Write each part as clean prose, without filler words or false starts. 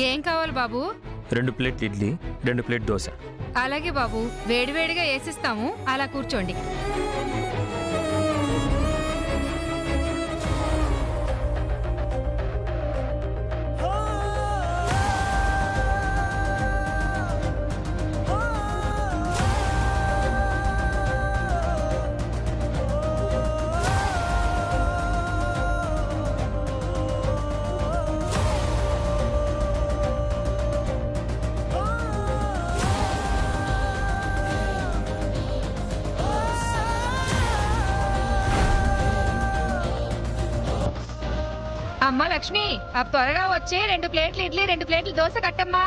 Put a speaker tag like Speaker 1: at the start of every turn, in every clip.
Speaker 1: ఏం కావాలి బాబు?
Speaker 2: 2 ప్లేట్లు ఇడ్లీ, 2 ప్లేట్ దోశ.
Speaker 1: అలాగే బాబు, వేడివేడిగా వేసిస్తాము, అలా కూర్చోండి. అమ్మా లక్ష్మి, త్వరగా వచ్చి 2 ప్లేట్లు ఇడ్లీ, 2 ప్లేట్లు దోశ కట్టమ్మా.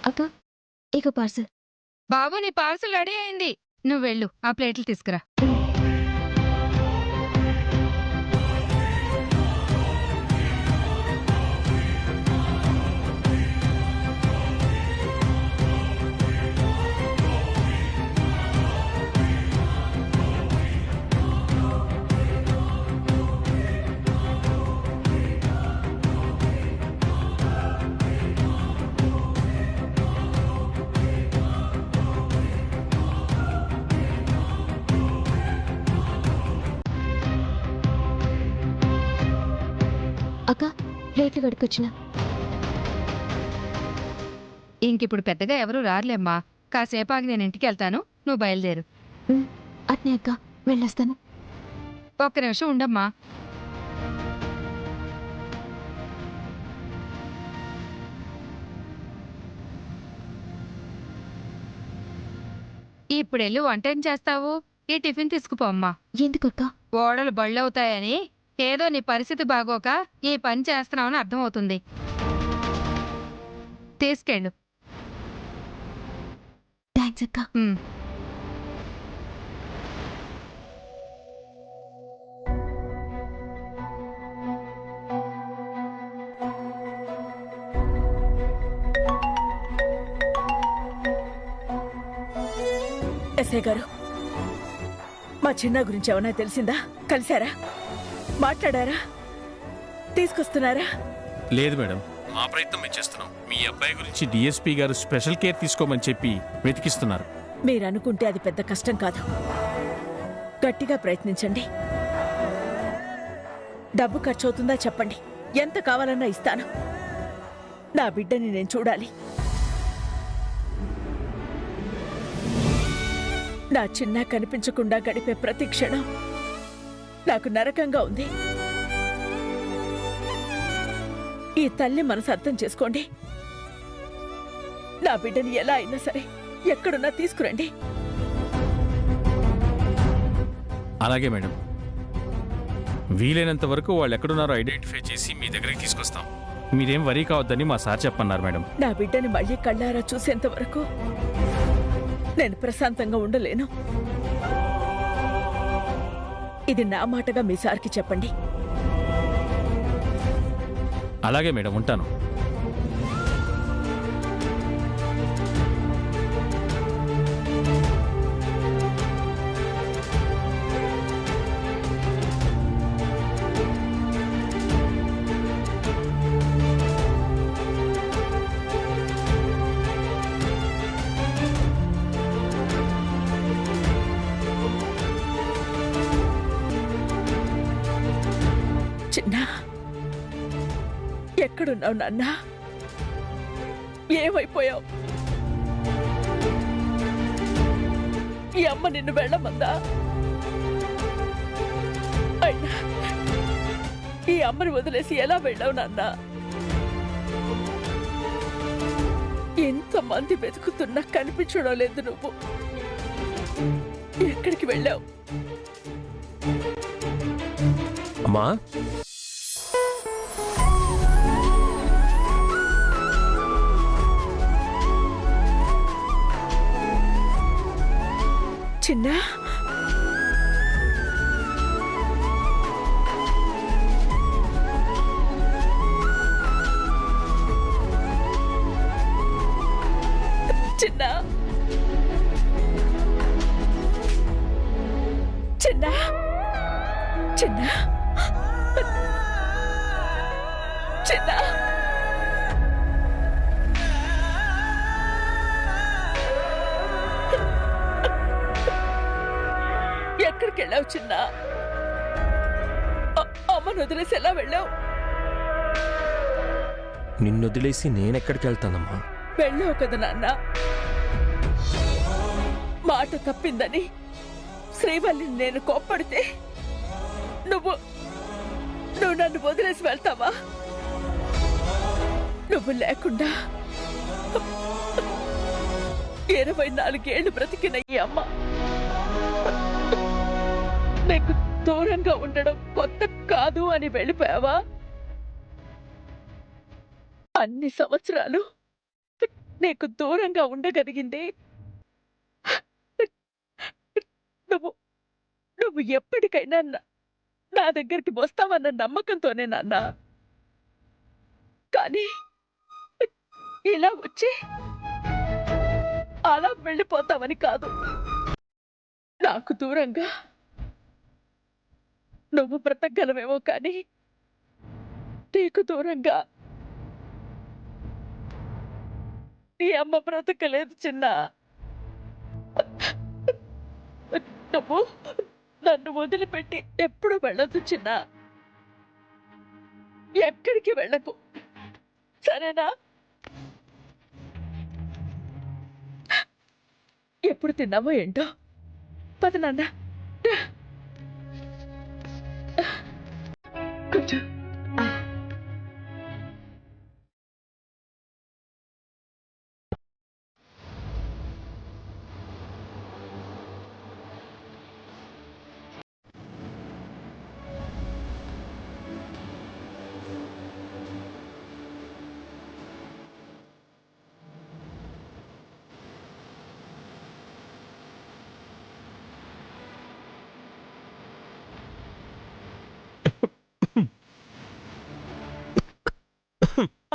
Speaker 3: అక్క, ఇక పార్సల్.
Speaker 1: బాబు, నీ పార్సల్ రెడీ అయింది, నువ్వు వెళ్ళు, ఆ ప్లేట్లు తీసుకురా.
Speaker 3: అక్క, ప్లేట్లు కడుకొచ్చిన.
Speaker 1: ఇంకిప్పుడు పెద్దగా ఎవరూ రారులేమ్మా, కాసేపు ఆగి నేను ఇంటికి వెళ్తాను, నువ్వు బయలుదేరు.
Speaker 3: అట్నే అక్క, వెళ్ళొస్తాను.
Speaker 1: ఒక్క నిమిషం ఉండమ్మా. ఇప్పుడు వెళ్ళి వంట ఏం చేస్తావు? ఈ టిఫిన్ తీసుకుపో అమ్మా.
Speaker 3: ఎందుకక్క?
Speaker 1: ఓడలు బళ్ళవుతాయని, ఏదో నీ పరిస్థితి బాగోక ఈ పని చేస్తున్నావని అర్థమవుతుంది. తీసుకెళ్ళు.
Speaker 3: థ్యాంక్స్ అక్క.
Speaker 4: ఎస్ఐ గారు, మా చిన్న గురించి ఏమన్నా తెలిసిందా? కలిశారా? మాట్లాడారా? తీసుకొస్తున్నారా?
Speaker 5: లేదు మేడం, మా ప్రయత్నం మేము చేస్తున్నాం. మీ అబ్బాయి గురించి డిఎస్పీ గారు స్పెషల్ కేర్ తీసుకోమని చెప్పి వెతికిస్తున్నారు.
Speaker 4: మీరు అనుకుంటే అది పెద్ద కష్టం కాదు. గట్టిగా ప్రయత్నించండి. డబ్బు ఖర్చు అవుతుందా చెప్పండి, ఎంత కావాలన్నా ఇస్తాను. నా బిడ్డని నేను చూడాలి. నా చిన్న కనిపించకుండా గడిపే ప్రతి క్షణం నాకు నరకంగా ఉంది. ఈ తల్లి మనసు అర్థం చేసుకోండి. నా బిడ్డని ఎలా అయినా సరే ఎక్కడున్నా తీసుకురండి.
Speaker 5: అలాగే మేడం, వీలైనంత వరకు వాళ్ళు ఎక్కడున్నారో ఐడెంటిఫై చేసి మీ దగ్గరికి తీసుకొస్తాం. మీరేం వరీ కావద్దని మా సార్ చెప్పన్నారు మేడం.
Speaker 4: నా బిడ్డని మళ్ళీ కళ్ళారా చూసేంత వరకు నేను ప్రశాంతంగా ఉండలేను. ఇది నా మాటగా మీ సార్కి చెప్పండి.
Speaker 5: అలాగే మేడం, ఉంటాను.
Speaker 4: చిన్నా, ఎక్కడున్నావు నాన్నా? ఏమైపోయావు? ఈ అమ్మ నిన్ను వెళ్ళమందా? అయినా ఈ అమ్మని వదిలేసి ఎలా వెళ్ళావు నాన్న? ఎంతమంది వెతుకుతున్నా కనిపించడం లేదు నువ్వు. ఎక్కడికి వెళ్ళావు?
Speaker 2: అమ్మా
Speaker 4: చిన్న చిన్న చిన్న చిన్న చిన్న ఎక్కడికి వెళ్ళావు చిన్న? అమ్మను వదిలేసి ఎలా వెళ్ళావు?
Speaker 2: నిన్ను వదిలేసి నేనెక్కడికి వెళ్తానమ్మా?
Speaker 4: వెళ్ళావు కదా నాన్న. మాట తప్పిందని శ్రీవల్లిని నేను కోప్పడితే నువ్వు నన్ను వదిలేసి వెళ్తావా? నువ్వు లేకుండా 24 ఏళ్ళు బ్రతికిన ఈ అమ్మ నీకు దూరంగా ఉండడం కొత్త కాదు అని వెళ్ళిపోయావా? అన్ని సంవత్సరాలు నీకు దూరంగా ఉండగలిగింది నువ్వు ఎప్పటికైనా నా దగ్గరికి వస్తావన్న నమ్మకంతోనే నాన్న. కానీ ఇలా వచ్చి అలా వెళ్ళిపోతావని కాదు. నాకు దూరంగా నువ్వు బ్రతకగలవేమో కానీ నీకు దూరంగా నీ అమ్మ బ్రతకలేదు చిన్న. నువ్వు నన్ను వదిలిపెట్టి ఎప్పుడు వెళ్ళదు చిన్న. ఎక్కడికి వెళ్ళకు, సరేనా? ఎప్పుడు తిన్నావో ఏంటో. పద నాన్న. కూర్చో.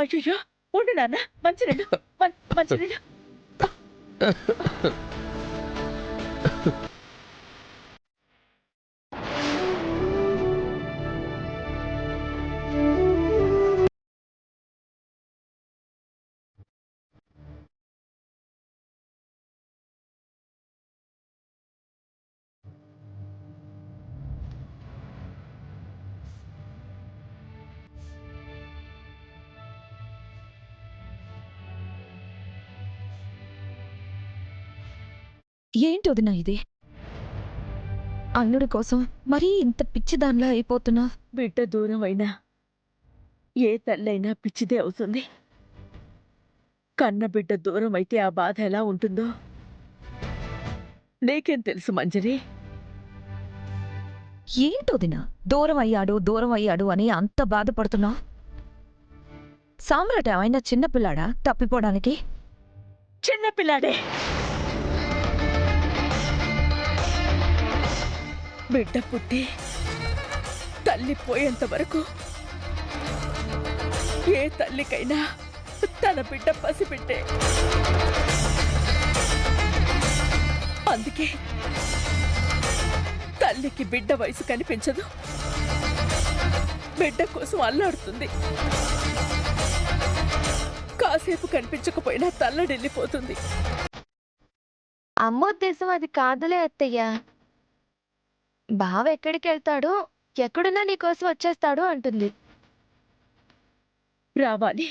Speaker 4: అయ్యో ఉండు నాన్న. మంచినీళ్ళు మంచినీళ్ళు.
Speaker 3: ఏంటి వదినా ఇది? అల్లుడి కోసం మరీ ఇంత పిచ్చిదానిలా అయిపోతున్నా.
Speaker 4: బిడ్డ దూరం అయినా ఏ తల్లైనా పిచ్చిదే అవుతుంది. కన్న బిడ్డ దూరం అయితే ఆ బాధ ఎలా ఉంటుందో నీకేం తెలుసు మంజరి?
Speaker 3: ఏంటి వదినా దూరం అయ్యాడు అని అంత బాధపడుతున్నా? సామ్రాట్ ఏమైనా చిన్నపిల్లాడా తప్పిపోవడానికి?
Speaker 4: చిన్నపిల్లాడే. బిడ్డ పుట్టి తల్లి పోయేంత వరకు ఏ తల్లికైనా తన బిడ్డ పసిబిడ్డే. అందుకే తల్లికి బిడ్డ వయసు కనిపించదు. బిడ్డ కోసం అల్లాడుతుంది. కాసేపు కనిపించకపోయినా తల్లడిల్లిపోతుంది.
Speaker 6: అమ్మ ఉద్దేశం అది కాదులే అత్తయ్య. బావ ఎక్కడికి వెళ్తాడో ఎక్కడున్నా నీకోసం వచ్చేస్తాడు అంటుంది.
Speaker 4: రావాలి.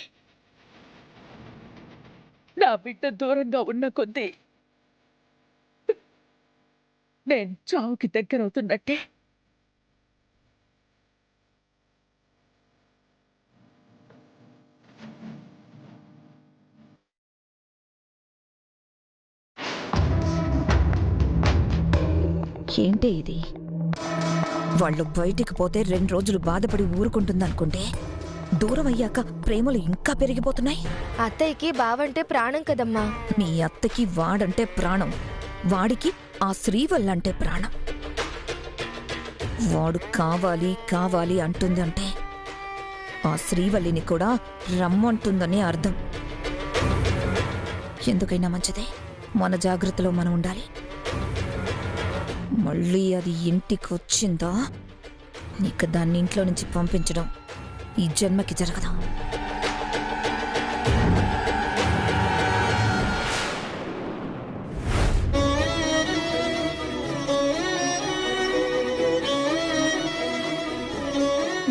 Speaker 4: నా బిడ్డ దూరంగా ఉన్న కొద్దీ నేను చావుకి దగ్గరవుతున్నట్టే.
Speaker 3: ఏంటి ఇది? వాళ్ళు బయటికి పోతే 2 రోజులు బాధపడి ఊరుకుంటుందనుకుంటే దూరం అయ్యాక ప్రేమలు ఇంకా పెరిగిపోతున్నాయి.
Speaker 6: అత్తయ్యకి బావంటే ప్రాణం కదమ్మా.
Speaker 3: నీ అత్తకి వాడంటే ప్రాణం, వాడికి ఆ శ్రీవల్లంటే ప్రాణం. వాడు కావాలి కావాలి అంటుందంటే ఆ శ్రీవల్లిని కూడా రమ్మంటుందని అర్థం. ఎందుకైనా మంచిదే, మన జాగ్రత్తలో మనం ఉండాలి. మళ్ళీ అది ఇంటికి వచ్చిందా నీకు దాన్ని ఇంట్లో నుంచి పంపించడం ఈ జన్మకి జరగదు.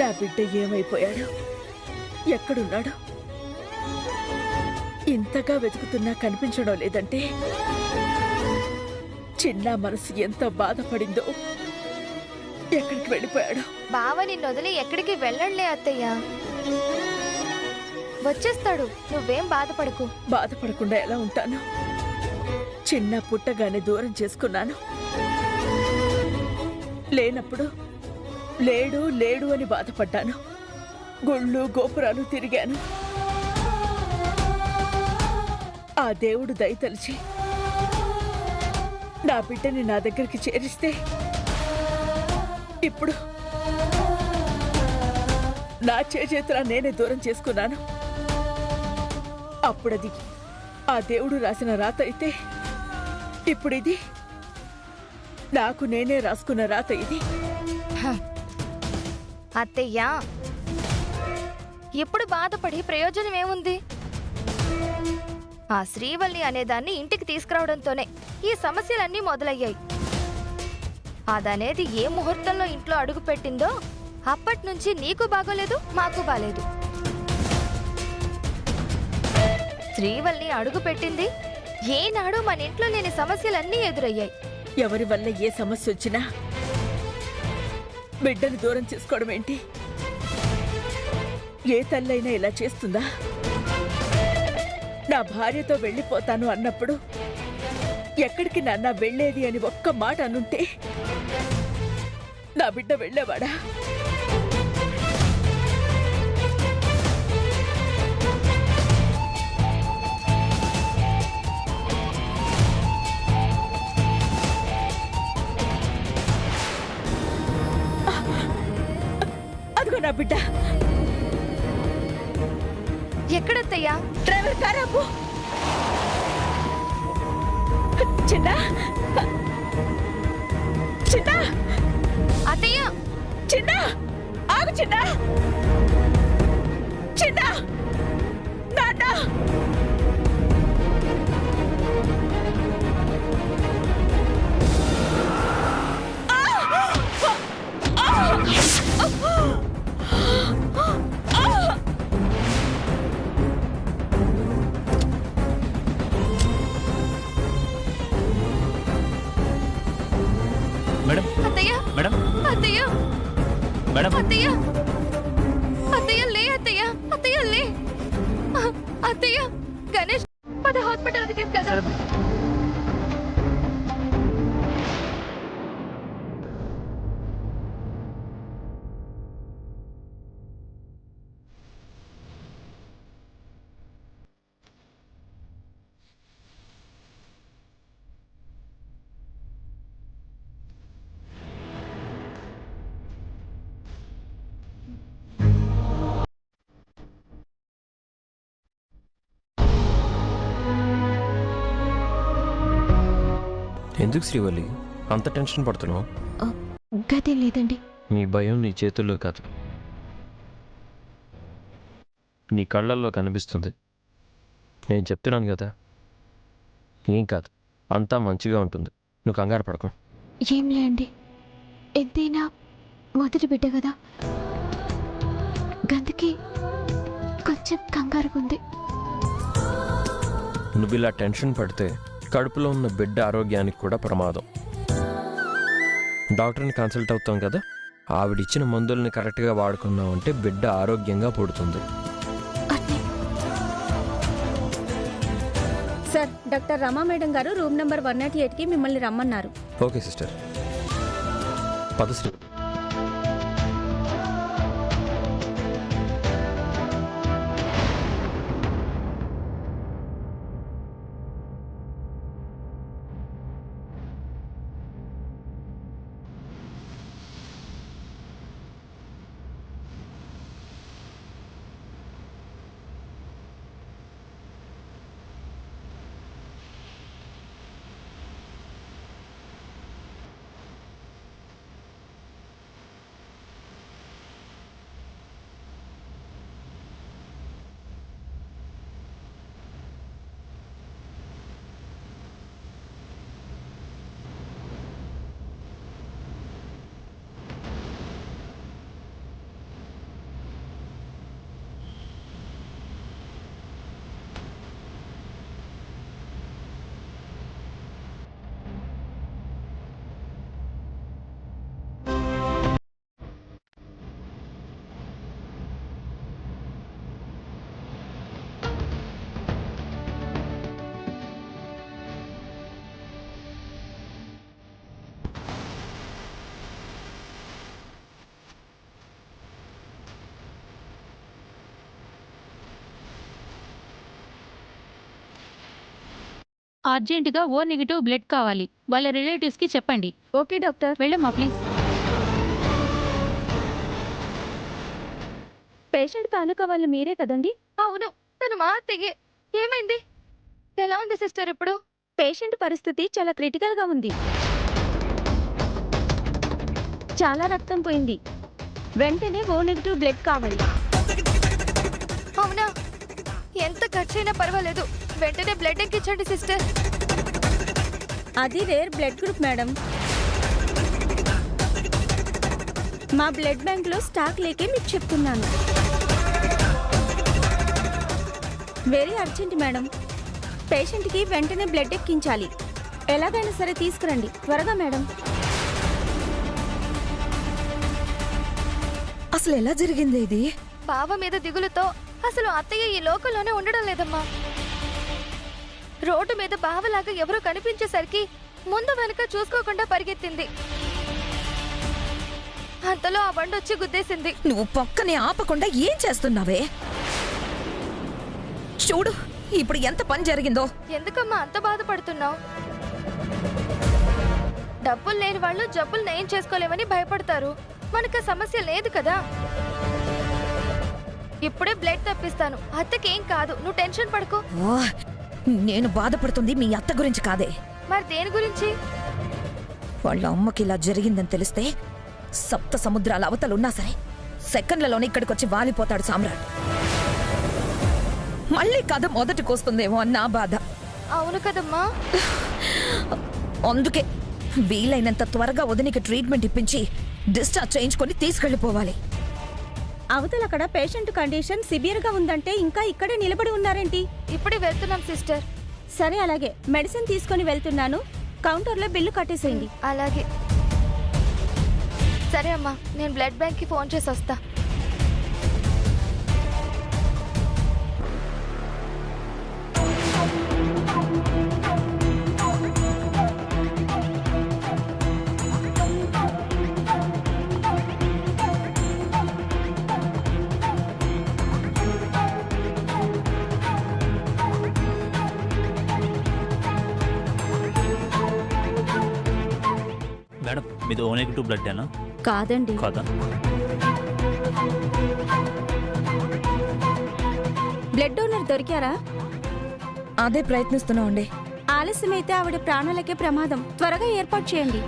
Speaker 4: నా బిడ్డ ఏమైపోయాడు? ఎక్కడున్నాడు? ఇంతగా వెతుకుతున్నా కనిపించడం లేదంటే చిన్న మనసు ఎంత బాధపడిందో. ఎక్కడికి వెళ్ళిపోయాడు?
Speaker 6: బావ నిన్ను వదిలి ఎక్కడికి వెళ్ళండిలే అత్తయ్య, వచ్చేస్తాడు. నువ్వేం బాధపడకు.
Speaker 4: బాధపడకుండా ఎలా ఉంటాను? చిన్న పుట్టగానే దూరం చేసుకున్నాను. లేనప్పుడు లేడు లేడు అని బాధపడ్డాను. గుళ్ళు గోపురాలు తిరిగాను. ఆ దేవుడు దయతలిచి నా బిడ్డని నా దగ్గరికి చేరిస్తే ఇప్పుడు నా చేతులా నేనే దూరం చేసుకున్నాను. అప్పుడది ఆ దేవుడు రాసిన రాత అయితే ఇప్పుడు ఇది నాకు నేనే రాసుకున్న రాత. ఇది
Speaker 6: అత్తయ్య, ఇప్పుడు బాధపడి ప్రయోజనం ఏముంది? ఆ శ్రీవల్లి అనేదాన్ని ఇంటికి తీసుకురావడంతోనే ఈ సమస్యలన్నీ మొదలయ్యాయి. అదనేది ఏ ముహూర్తంలో ఇంట్లో అడుగు పెట్టిందో అప్పటి నుంచి నీకు బాగోలేదు, మాకు బాలేదు. శ్రీవల్లి అడుగు పెట్టింది ఏనాడు మన ఇంట్లో లేని సమస్యలన్నీ ఎదురయ్యాయి.
Speaker 4: ఎవరి వల్ల ఏ సమస్య వచ్చినా బిడ్డను దూరం చేసుకోవడం ఏంటి? ఏ తల్లైనా ఇలా చేస్తుందా? నా భార్యతో వెళ్ళిపోతాను అన్నప్పుడు ఎక్కడికి నాన్న వెళ్ళేది అని ఒక్క మాట అనుంటే నా బిడ్డ వెళ్ళేవాడా? అదిగో నా బిడ్డ.
Speaker 6: ఎక్కడత్తయ్యా?
Speaker 4: డ్రైవర్ కారాపు. చిన్న చిన్న
Speaker 6: అత్తయ్య,
Speaker 4: చిన్న ఆగు. చిన్న చిన్న నాన్న.
Speaker 5: మేడం
Speaker 6: అత్తయ్య,
Speaker 5: మేడం
Speaker 6: అత్తయ్య,
Speaker 5: మేడం
Speaker 6: అత్తయ్య, అత్తయ్య లే, అత్తయ్య, అత్తయ్య లే. అత్తయ్య, గణేష్ పద హాస్పిటల్కి తీసుకెళ్దాం.
Speaker 2: ఎందుకు శ్రీవల్లి అంత టెన్షన్ పడుతున్నావు?
Speaker 6: గదే లేదండి.
Speaker 2: నీ భయం నీ చేతుల్లో కాదు, నీ కళ్ళల్లో కనిపిస్తుంది. నేను చెప్తున్నాను కదా, ఏం కాదు, అంతా మంచిగా ఉంటుంది. నువ్వు కంగారు పడకు.
Speaker 6: ఏం లేండి, ఎంతైనా మొదటి బిడ్డ కదా, గందుకి కొంచెం కంగారుగా ఉంది.
Speaker 2: నువ్వు ఇలా టెన్షన్ పడితే కడుపులో ఉన్న బిడ్డ ఆరోగ్యానికి కూడా ప్రమాదం. డాక్టర్ని కన్సల్ట్ అవుతాం కదా, ఆవిడిచ్చిన మందుల్ని కరెక్ట్గా వాడుకున్నామంటే బిడ్డ ఆరోగ్యంగా పుడుతుంది.
Speaker 7: సార్, డాక్టర్ రమా మేడం గారు రూమ్ నెంబర్ 108కి మిమ్మల్ని రమ్మన్నారు.
Speaker 2: Okay sister, Padasri.
Speaker 8: అర్జెంటుగా ఓ నెగిటివ్ బ్లడ్ కావాలి. వాళ్ళ రిలేటివ్స్కి చెప్పండి.
Speaker 7: Okay doctor.
Speaker 8: వెళ్ళమ్మా ప్లీజ్.
Speaker 7: పేషెంట్ తాలూకా వాళ్ళు మీరే కదండి?
Speaker 6: అవును, తను మా అత్తయ్యే. ఏమైంది? ఎలా ఉంది సిస్టర్ ఇప్పుడు?
Speaker 7: పేషెంట్ పరిస్థితి చాలా క్రిటికల్ గా ఉంది. చాలా రక్తం పోయింది. వెంటనే ఓ నెగిటివ్ బ్లడ్ కావాలి.
Speaker 6: అవునా? ఎంత ఖర్చైనా పర్వాలేదు, వెంటనే బ్లడ్ ఎక్కించండి సిస్టర్.
Speaker 7: అది రేర్ బ్లడ్ గ్రూప్ మేడం. మా బ్లడ్ బ్యాంక్ లో స్టాక్ లేకే మీకు చెప్తున్నాను. Very urgent madam. పేషెంట్ కి వెంటనే బ్లడ్ ఎక్కించాలి. ఎలాగైనా సరే తీసుకురండి త్వరగా మేడం.
Speaker 3: అసలు ఎలా జరిగింది ఇది?
Speaker 6: బావ మీద దిగులుతో అసలు అత్తయ్య ఈ లోకంలోనే ఉండడం లేదమ్మా. రోడ్డు మీద బావలాగా ఎవరో కనిపించేసరికి ముందు వెనక చూసుకోకుండా పరిగెత్తింది. అంతలో ఆ బండి వచ్చి గుద్దేసింది.
Speaker 3: నువ్వు పక్కనే ఆపకుండా ఏం చేస్తున్నావే? చూడు ఇప్పుడు ఎంత పని జరిగిందో.
Speaker 6: ఎందుకమ్మా అంత బాధపడుతున్నావు? డబ్బులు లేని వాళ్ళు జబ్బులు నయం చేసుకోలేమని భయపడతారు. మనకు సమస్య లేదు కదా. ఇప్పుడే బ్లడ్ తప్పిస్తాను, అత్తకేం కాదు, నువ్వు టెన్షన్ పడుకో.
Speaker 3: ఆ, నేను బాధపడుతుంది మీ అత్త గురించి కాదే.
Speaker 6: మరి దేని గురించి?
Speaker 3: వాళ్ళ అమ్మకి ఇలా జరిగిందని తెలిస్తే సప్త సముద్రాల అవతలున్నా సరే సెకండ్లలోనే ఇక్కడికొచ్చి వాలిపోతాడు సామ్రాట్. మళ్ళీ కథ మొదటికొస్తుందేమో అన్న బాధ.
Speaker 6: అవును కదమ్మా.
Speaker 3: అందుకే వీలైనంత త్వరగా వదినికి ట్రీట్మెంట్ ఇప్పించి డిశ్చార్జ్ చేయించుకొని తీసుకెళ్లిపోవాలి.
Speaker 7: అవతల అక్కడ పేషెంట్ కండిషన్ సివియర్ గా ఉందంటే ఇంకా ఇక్కడే నిలబడి ఉన్నారేంటి?
Speaker 6: ఇప్పుడే వెళ్తున్నాం సిస్టర్.
Speaker 7: సరే అలాగే, మెడిసిన్ తీసుకొని వెళ్తున్నాను. కౌంటర్లో బిల్లు కట్టేసేయండి.
Speaker 6: అలాగే. సరే అమ్మా, నేను బ్లడ్ బ్యాంక్ కి ఫోన్ చేసి వస్తా.
Speaker 9: మేడం, మీది ఓ నెగిటివ్ బ్లడ్ ఏనా?
Speaker 7: కాదండి.
Speaker 9: కాదా?
Speaker 7: బ్లడ్ డోనర్ దొరికారా?
Speaker 3: అదే ప్రయత్నిస్తున్నామండి.
Speaker 7: ఆలస్యమైతే ఆవిడ ప్రాణాలకే ప్రమాదం. త్వరగా ఏర్పాటు చేయండి.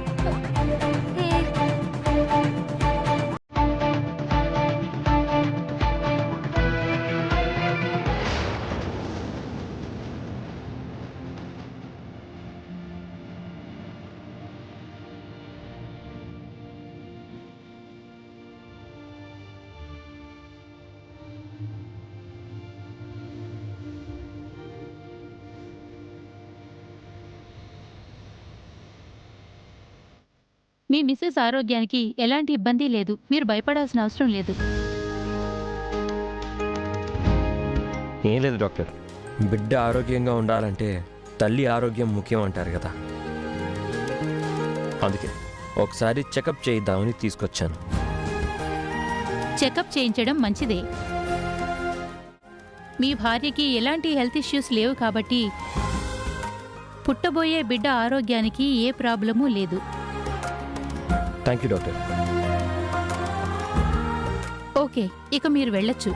Speaker 8: మీ మిస్సెస్ ఆరోగ్యానికి ఎలాంటి ఇబ్బంది లేదు. మీరు భయపడాల్సిన అవసరం లేదు.
Speaker 2: ఏం లేదు డాక్టర్, బిడ్డ ఆరోగ్యంగా ఉండాలంటే తల్లి ఆరోగ్యం ముఖ్యం అంటారు కదా, అందుకే ఒకసారి చెకప్ చేయిద్దామని తీసుకొచ్చాను.
Speaker 8: చెకప్ చేయించడం మంచిదే. మీ భార్యకి ఎలాంటి హెల్త్ ఇష్యూస్ లేవు కాబట్టి పుట్టబోయే బిడ్డ ఆరోగ్యానికి ఏ ప్రాబ్లమూ లేదు.
Speaker 2: Thank you doctor.
Speaker 8: ఓకే, ఇక మీరు వెళ్ళొచ్చు.